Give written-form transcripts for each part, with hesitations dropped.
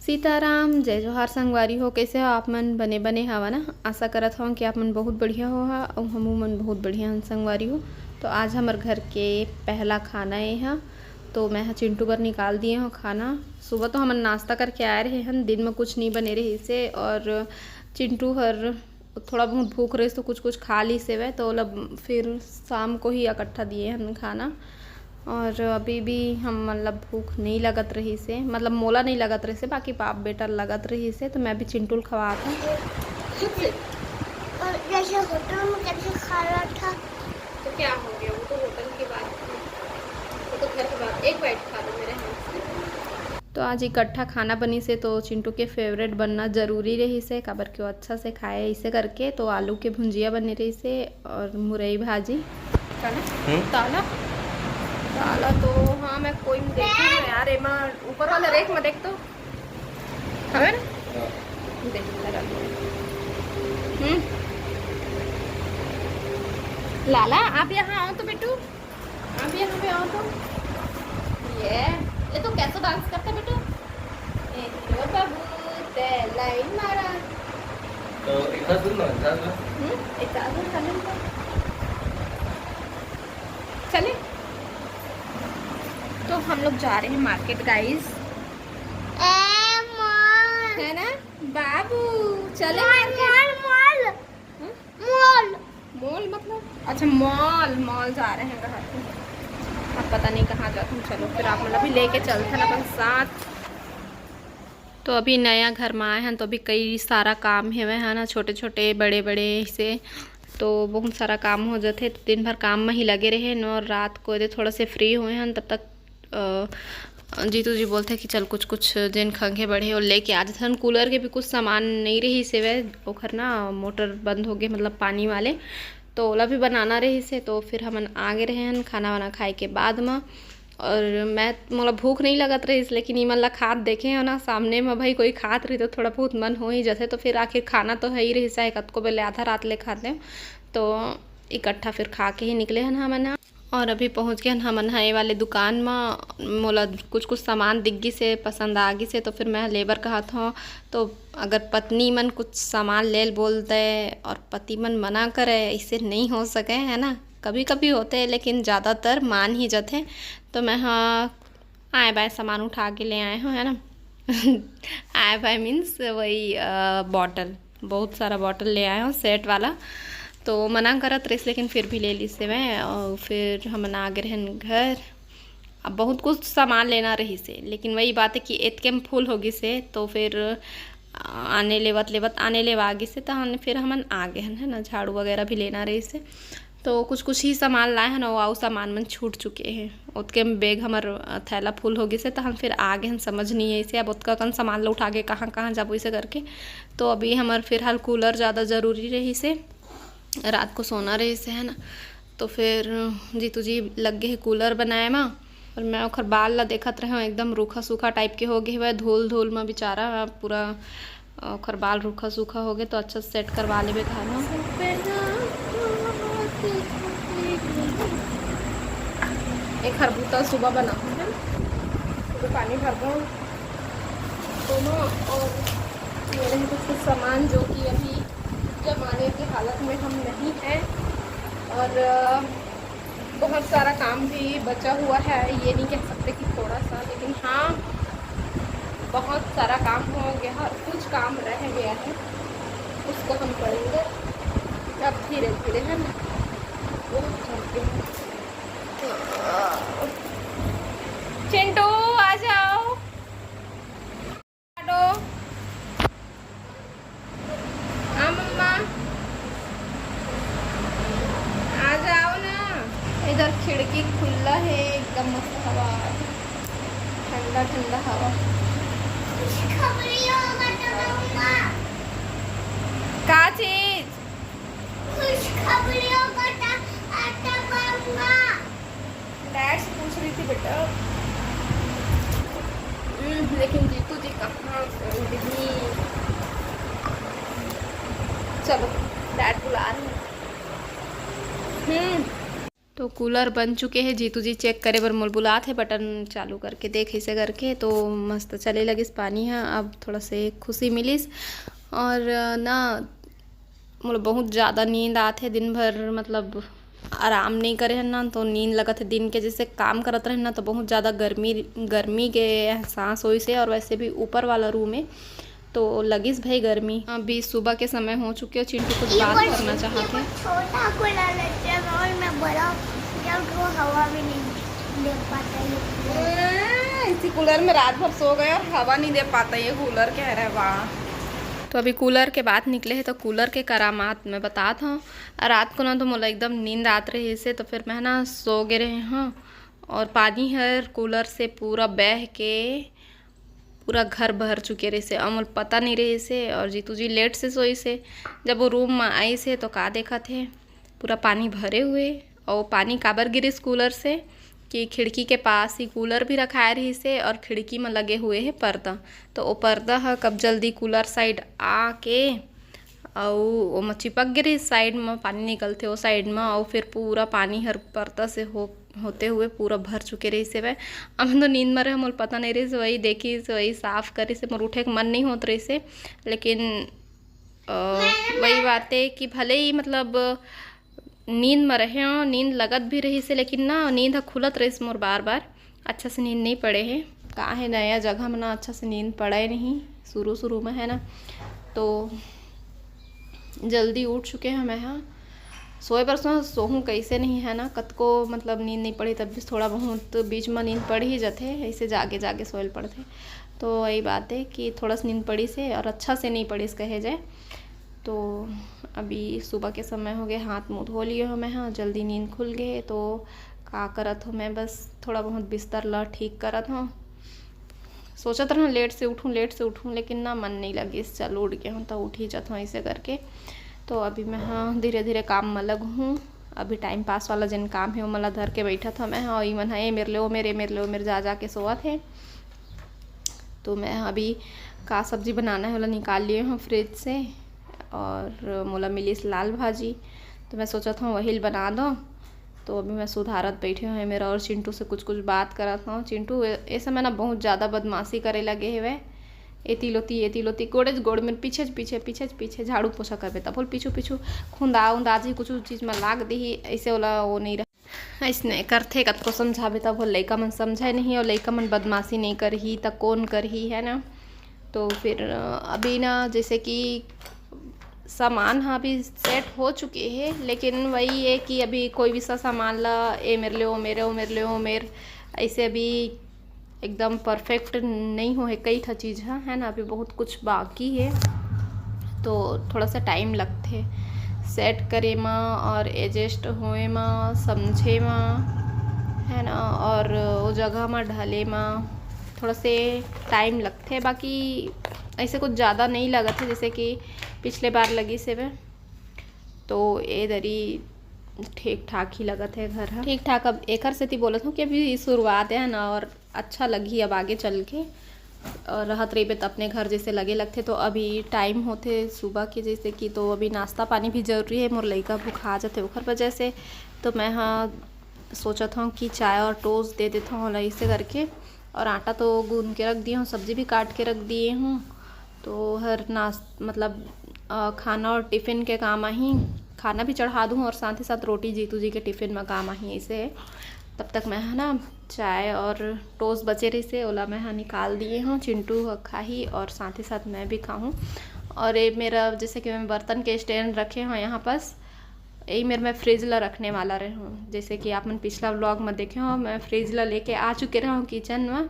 सीताराम जय जोहार संगवारी हो। कैसे हो आप मन? बने बने हवा ना। आशा करत हूँ कि आप मन बहुत बढ़िया हो हा और हमू मन बहुत बढ़िया हन संगवारी हो। तो आज हमार घर के पहला खाना है यहाँ। तो मैं हाँ चिंटू बर निकाल दिए हूँ खाना। सुबह तो हमन नाश्ता करके आए रहे हन, दिन में कुछ नहीं बने रही से। और चिंटू हर थोड़ा बहुत भूख रही तो कुछ कुछ खा ली से वह, तो मतलब फिर शाम को ही इकट्ठा दिए हन खाना। और अभी भी हम मतलब भूख नहीं लगत रही से, मतलब मोला नहीं लगत रही से, बाकी बाप बेटा लगत रही से। तो मैं भी चिंटू खवा था। और जैसे होटल में कैसे खा रहा था तो क्या हो गया, वो तो होटल की बात थी, वो तो घर की बात। एक बाइट खा दो मेरे हाथ से। तो आज इकट्ठा खाना बनी से, तो चिंटू के फेवरेट बनना ज़रूरी रही से, काबर क्यों अच्छा से खाए इसे करके। तो आलू के भुंजिया बनी रही से और मुरई भाजी ताला ताला। तो हाँ मैं कोई में देखी हूँ यार, एमा ऊपर वाले रेक में देख तो हमें देख लगा। लाला आप यहाँ आओ तो बेटू, आप यहाँ पे आओ तो। ये तो कैसा डांस करता है बेटू? बाबू ते लाइन मारा तो एक हाथ दूर ना एक आदमी चले। तो हम लोग जा रहे हैं मार्केट गाइस, है ना बाबू? चले मॉल मॉल मॉल मतलब अच्छा मॉल मॉल जा रहे हैं घर। अब पता नहीं कहाँ जाते हैं। चलो फिर आप मतलब अभी लेके चलते हैं अपन साथ। तो अभी नया घर में आए हैं, तो अभी कई सारा काम है वह, है ना, छोटे छोटे बड़े बड़े से। तो बहुत सारा काम हो जाते, तो दिन भर काम में ही लगे रहे न। और रात को यदि थोड़ा से फ्री हुए हैं तब तक जीतू जी बोलते कि चल कुछ कुछ जिन खंगे बढ़े और लेके आ जाते हैं। कूलर के भी कुछ सामान नहीं रही से वह, ओखर ना मोटर बंद हो गए, मतलब पानी वाले। तो ओला भी बनाना रही से, तो फिर हमन आगे रहे हैं खाना वाना खाए के बाद में। और मैं मतलब भूख नहीं लगत रही, लेकिन इमन ला खात देखे हो ना सामने में, भाई कोई खात रही तो थोड़ा बहुत मन हो ही जाते। तो फिर आखिर खाना तो है ही रही, चाहे कत को बेले आधा रात ले खाते हैं। तो इकट्ठा फिर खा के ही निकले हैं हमन। और अभी पहुंच गए हमन ये वाले दुकान में। मोला कुछ कुछ सामान दिग्गी से पसंद आ गई से, तो फिर मैं लेबर कहा था। तो अगर पत्नी मन कुछ सामान ले बोल दे और पति मन मना करे, इससे नहीं हो सके, है ना। कभी कभी होते हैं लेकिन ज़्यादातर मान ही जाते। तो मैं हाँ आए बाय सामान उठा के ले आए हूँ, है ना। आए बाय मीन्स वही बॉटल, बहुत सारा बॉटल ले आए हूँ सेट वाला। तो मना करत रही, लेकिन फिर भी ले ली से मैं। और फिर हम आगे रहन घर। अब बहुत कुछ सामान लेना रही से, लेकिन वही बात है कि एतके फुल होगी से, तो फिर आने लेवत लेवत आने लेवा आगे से, तो हमने फिर हमन आगे हैं, है ना। झाड़ू वगैरह भी लेना रही से, तो कुछ कुछ ही सामान लाए हैं ना, वो सामान मन छूट चुके हैं। उतके में बैग हमार थैला फुल हो गई से, तो हम फिर आगे हम समझ नहीं है इसे, अब उतका कन सामान ला उठा के कहाँ कहाँ जाबो इसे करके। तो अभी हमार फिलहाल कूलर ज़्यादा ज़रूरी रही से, रात को सोना रही से, है ना। तो फिर जीतू जी लग गए कूलर बनाए माँ। और मैं ओखर बाल ला देखत रहे हूँ, एकदम रूखा सूखा टाइप के हो गए हुए, धूल धूल में बेचारा पूरा ओखर बाल रूखा सूखा हो गए। तो अच्छा सेट करवा लेबे घर में। एक खरबूजा सुबह बना है, तो पानी भर दो दोनों। और ये रहे कुछ कुछ सामान जो कि अभी जमाने की हालत में हम नहीं हैं। और बहुत सारा काम भी बचा हुआ है, ये नहीं कह सकते कि थोड़ा सा, लेकिन हाँ बहुत सारा काम हो गया और कुछ काम रह गया है, उसको हम करेंगे अब धीरे धीरे, है ना। वो करते हैं। चिंटू आ जाओ, आ जाओ ना। इधर खिड़की खुला है, एकदम मस्त हवा, ठंडा ठंडा हवा। का चीज? डैड से पूछ रही थी बेटा। लेकिन जीतू जी कहाँ जिंदगी। चलो डैड बुला रहे हैं। तो तो कूलर बन चुके हैं। जीतू जी चेक करे बर मोल बुला थे, बटन चालू करके देख इसे करके तो मस्त चले लगिस पानी है। अब थोड़ा से खुशी मिलिस और ना मोल बहुत ज़्यादा नींद आते दिन भर, मतलब आराम नहीं करे है ना, तो नींद लगत है। दिन के जैसे काम करत रहे ना तो बहुत ज़्यादा गर्मी के एहसास होई से, और वैसे भी ऊपर वाला रूम है तो लगिस भाई गर्मी। अभी सुबह के समय हो चुके हो। चिंटू कुछ बात करना चाहते हैं। छोटा कूलर लेते हैं और मैं बड़ा, जब वो हवा भी नहीं दे पाता है। इसी कूलर में रात भर सो गए और हवा नहीं दे पाता ये कूलर, कह रहे वाह। तो अभी कूलर के बाद निकले हैं तो कूलर के करामात मैं बताता हूँ। रात को ना तो मोला एकदम नींद आत रही इसे, तो फिर मैं ना सो गए रहे हाँ, और पानी है कूलर से पूरा बह के पूरा घर भर चुके रहे से, अमल पता नहीं रहे से। और जीतू जी लेट से सोई से, जब वो रूम में आई से तो का देखा थे पूरा पानी भरे हुए। और पानी काबर गिरिस कूलर से कि खिड़की के पास ही कूलर भी रखाए रही से, और खिड़की में लगे हुए है पर्दा, तो वो पर्दा है कब जल्दी कूलर साइड आके और वो चिपक गिरी साइड में, पानी निकलते वो साइड में, और फिर पूरा पानी हर पर्दा से होते हुए पूरा भर चुके रही से। वह हम तो नींद में रहे, मोल पता नहीं रही से, वही देखी से वही साफ़ करी से, मोर उठे के मन नहीं होत रही से। लेकिन वही बात है कि भले ही मतलब नींद में रहे हो, नींद लगत भी रही से, लेकिन ना नींद खुलत रही से मोर बार बार, अच्छा से नींद नहीं पड़े है। कहाँ है नया जगह में ना अच्छा से नींद पड़े नहीं शुरू में है ना, तो जल्दी उठ चुके हैं मैं। हाँ सोए पर सोहूँ कैसे नहीं है ना, कत को मतलब नींद नहीं पड़ी तब भी थोड़ा बहुत बीच में नींद पड़ ही जाते, ऐसे जागे सोए पड़ते। तो वही बात है कि थोड़ा सा नींद पड़ी से, और अच्छा से नहीं पड़ी कहे जाए। तो अभी सुबह के समय हो गए, हाथ मुँह धो लिए हो मैं। हाँ जल्दी नींद खुल गए तो का करत हो मैं, बस थोड़ा बहुत बिस्तर ला ठीक करत हूँ। सोचत रहा लेट से उठूँ लेकिन ना मन नहीं लगी, चल उठ गया हूँ तो उठ ही जाता हूँ ऐसे करके। तो अभी मैं हाँ धीरे धीरे काम में लग हूँ। अभी टाइम पास वाला जिन काम है वो मला धर के बैठा था मैं। हाँ ई मन है मेरे ले जा के सोआ थे। तो मैं अभी का सब्जी बनाना है वाला निकाल लिए हूँ फ्रिज से, और मोला मिली लाल भाजी, तो मैं सोचा था वही बना दो। तो अभी मैं सुधारत बैठे हुए मेरा, और चिंटू से कुछ बात करा था। चिंटू ये समय ना बहुत ज़्यादा बदमाशी करे लगे है, वह एती लोती गोड़ में पीछे झाड़ू पोछा करबे तब बोल पीछू खुंदा जी कुछ चीज़ में लाग दी, ऐसे वाला वो नहीं रहे ऐसने करते। कत को समझाबे तब बोल लइका मन समझे नहीं, और लइका मन बदमाशी नहीं करही तब कौन करही है ना। तो फिर अभी ना जैसे कि सामान हाँ अभी सेट हो चुके हैं, लेकिन वही है कि अभी कोई भी सा सामान ला ए मेरे ले ऐसे अभी एकदम परफेक्ट नहीं हो है कई था चीज़ है ना, अभी बहुत कुछ बाकी है। तो थोड़ा सा टाइम लगते सेट करे में और एडजस्ट होए में, समझे में है ना, और वो जगह में ढले में थोड़ा से टाइम लगते। बाकी ऐसे कुछ ज़्यादा नहीं लगा था जैसे कि पिछले बार लगी से वे, तो ये दरी ठीक ठाक ही लगा थे घर है ठीक ठाक। अब एक से थी बोलत हूँ कि अभी शुरुआत है ना, और अच्छा लगी अब आगे चल के, और रहत रही तो अपने घर जैसे लगे लगते। तो अभी टाइम होते सुबह के जैसे कि, तो अभी नाश्ता पानी भी ज़रूरी है, मोर लइका भूखा जाते ओखर वजह से। तो मैं हाँ सोचत हूँ कि चाय और टोस्ट दे देता हूँ ऐसे करके, और आटा तो गूंद के रख दिए हूँ, सब्ज़ी भी काट के रख दिए हूँ। तो हर मतलब खाना और टिफ़िन के काम ही, खाना भी चढ़ा दूँ और साथ ही साथ रोटी जीतू जी के टिफ़िन में काम ही ऐसे है। तब तक मैं है ना चाय और टोस्ट बचे रही से ओला मैं हाँ निकाल दिए हूँ, चिंटू खाही और साथ ही साथ मैं भी खाऊँ। और ये मेरा जैसे कि मैं बर्तन के स्टैंड रखे हैं यहाँ पास, यही मेरे मैं फ्रिज ला रखने वाला रही हूँ। जैसे कि आप मन पिछला व्लॉग में देखे हो, मैं फ्रिज ला लेके आ चुके रहा हूँ किचन में,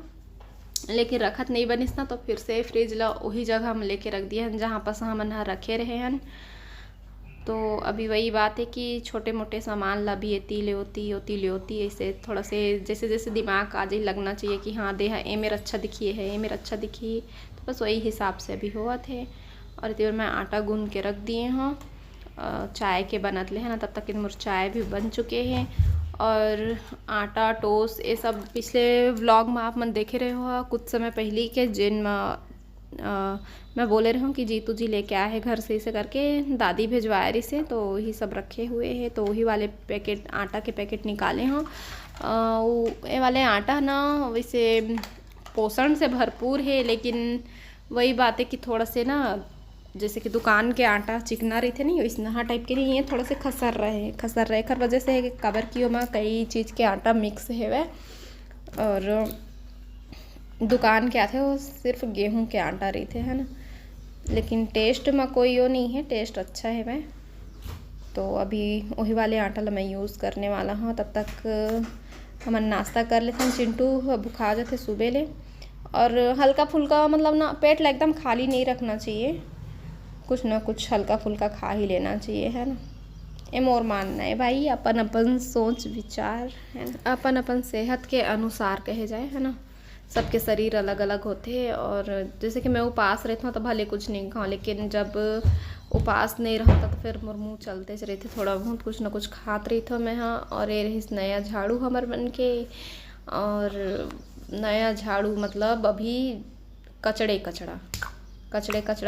लेकिन रखत नहीं बनिस ना, तो फिर से फ्रिज ला वही जगह में लेके रख दिया हैं जहाँ पर हम मन रखे रहे हैं। तो अभी वही बात है कि छोटे मोटे सामान ला भी एती ले होती ऐसे थोड़ा से जैसे जैसे दिमाग आज ही लगना चाहिए कि हाँ दे है ये मेरा अच्छा दिखिए है, ये मेरा अच्छा दिखिए, तो बस वही हिसाब से अभी हुआ थे। और इतनी बार मैं आटा गूंद के रख दिए हूँ चाय के बनत ले है ना, तब तक इन मोर चाय भी बन चुके हैं। और आटा टोस्ट ये सब पिछले व्लॉग में आप मन देखे रहे हो कुछ समय पहले के, जिन मैं बोले रहा हूँ कि जीतू जी लेके आए हैं घर से इसे करके, दादी भिजवाए रही से, तो वही सब रखे हुए हैं। तो वही वाले पैकेट, आटा के पैकेट निकाले हैं। ये वाले आटा ना वैसे पोषण से भरपूर है, लेकिन वही बात है कि थोड़ा से ना जैसे कि दुकान के आटा चिकना रही थे नहीं, वैसना टाइप के नहीं है, थोड़े से खसर रहे कर वजह से कवर की में कई चीज़ के आटा मिक्स है वह, और दुकान के आते वो सिर्फ गेहूं के आटा रही थे, है ना। लेकिन टेस्ट में कोई वो नहीं है, टेस्ट अच्छा है वह। तो अभी वही वाले आटा मैं यूज़ करने वाला हूँ। तब तक हम नाश्ता कर लेते हैं। चिंटू बुखा जाते सुबह ले, और हल्का फुल्का मतलब ना पेट ला एकदम खाली नहीं रखना चाहिए, कुछ ना कुछ हल्का फुल्का खा ही लेना चाहिए, है ना। ये मोर मानना है भाई, अपन अपन सोच विचार है ना, अपन अपन सेहत के अनुसार कहे जाए, है ना। सबके शरीर अलग अलग होते हैं, और जैसे कि मैं उपास रहता हूँ तो भले कुछ नहीं खाऊँ, लेकिन जब उपास नहीं रहता तो फिर मोर मुँह चलते रहे थे, थोड़ा बहुत कुछ ना कुछ खात रही था मैं। हाँ, और ये रही नया झाड़ू हमार बन के, और नया झाड़ू मतलब अभी कचड़ा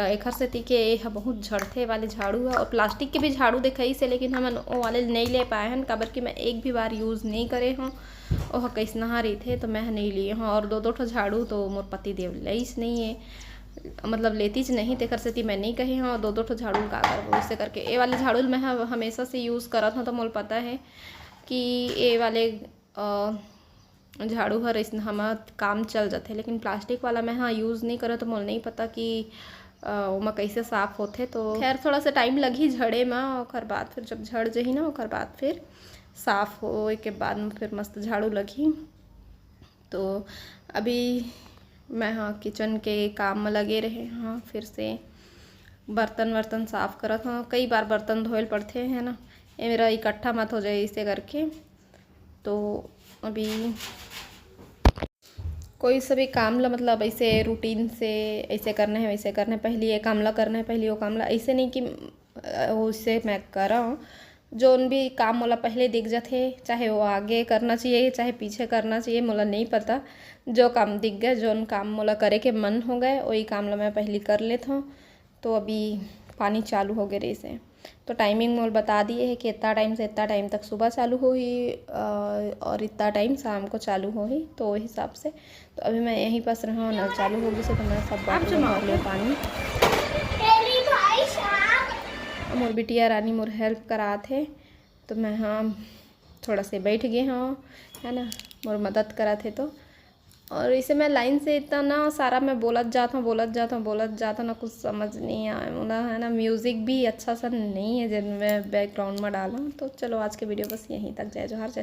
एक से तीखे ये बहुत झड़ते वाले झाड़ू है, और प्लास्टिक के भी झाड़ू दिखाई से, लेकिन हम वो वाले नहीं ले पाए हैं, काबर कि मैं एक भी बार यूज़ नहीं करे हूँ। वह कैसे नहा रही थे तो मैं नहीं लिए हूँ, और दो ठो झाड़ू तो मोर पति देव लईस नहीं है, मतलब लेती नहीं तेकर से मैं नहीं कही हूँ। दो ठो झाड़ू का करबो, इससे करके ये वाले झाड़ू मैं हमेशा से यूज़ करत हूँ, तो मोल पता है कि ये वाले झाड़ू हर इस हम काम चल जाते, लेकिन प्लास्टिक वाला मैं यूज़ नहीं करे, तो मोल नहीं पता कि वो कैसे साफ़ होते। तो खैर थोड़ा सा टाइम लगी झड़े में, और बाद फिर जब झड़ जही ना और बाद फिर साफ़ हो के बाद में फिर मस्त झाड़ू लगी। तो अभी मैं किचन के काम में लगे रहे। फिर से बर्तन साफ़ करत हूँ, कई बार बर्तन धोए पड़ते हैं ना, ये मेरा इकट्ठा मत हो जाए इसे करके। तो अभी कोई सा भी काम ला मतलब ऐसे रूटीन से ऐसे करना है वैसे करना है, पहले ये काम ला करना है पहले वो काम ला, ऐसे नहीं कि उससे मैं कर रहा हूँ। जो भी काम मोला पहले दिख जाते, चाहे वो आगे करना चाहिए चाहे पीछे करना चाहिए, मोला नहीं पता। जो काम दिख गया, जो काम मोला करे के मन हो गए, वही काम ला मैं पहले कर लेता हूँ। तो अभी पानी चालू हो गए रही से, तो टाइमिंग मोल बता दिए है कि इतना टाइम से इतना टाइम तक सुबह चालू हो ही, और इतना टाइम शाम को चालू हो ही, तो वही हिसाब से। तो अभी मैं यहीं पास रहा, नल चालू होगी से, तो मैं सब बात भर लिया पानी। मोर बिटिया रानी मोर हेल्प करा थे, तो मैं थोड़ा से बैठ गए है ना, मोर मदद करा थे। तो और इसे मैं लाइन से इतना ना सारा मैं बोलत जाता हूँ ना, कुछ समझ नहीं आया मुझे, है ना। म्यूज़िक भी अच्छा सा नहीं है जिन मैं बैकग्राउंड में डालूँ। तो चलो आज के वीडियो बस यहीं तक, जय जोहार, जय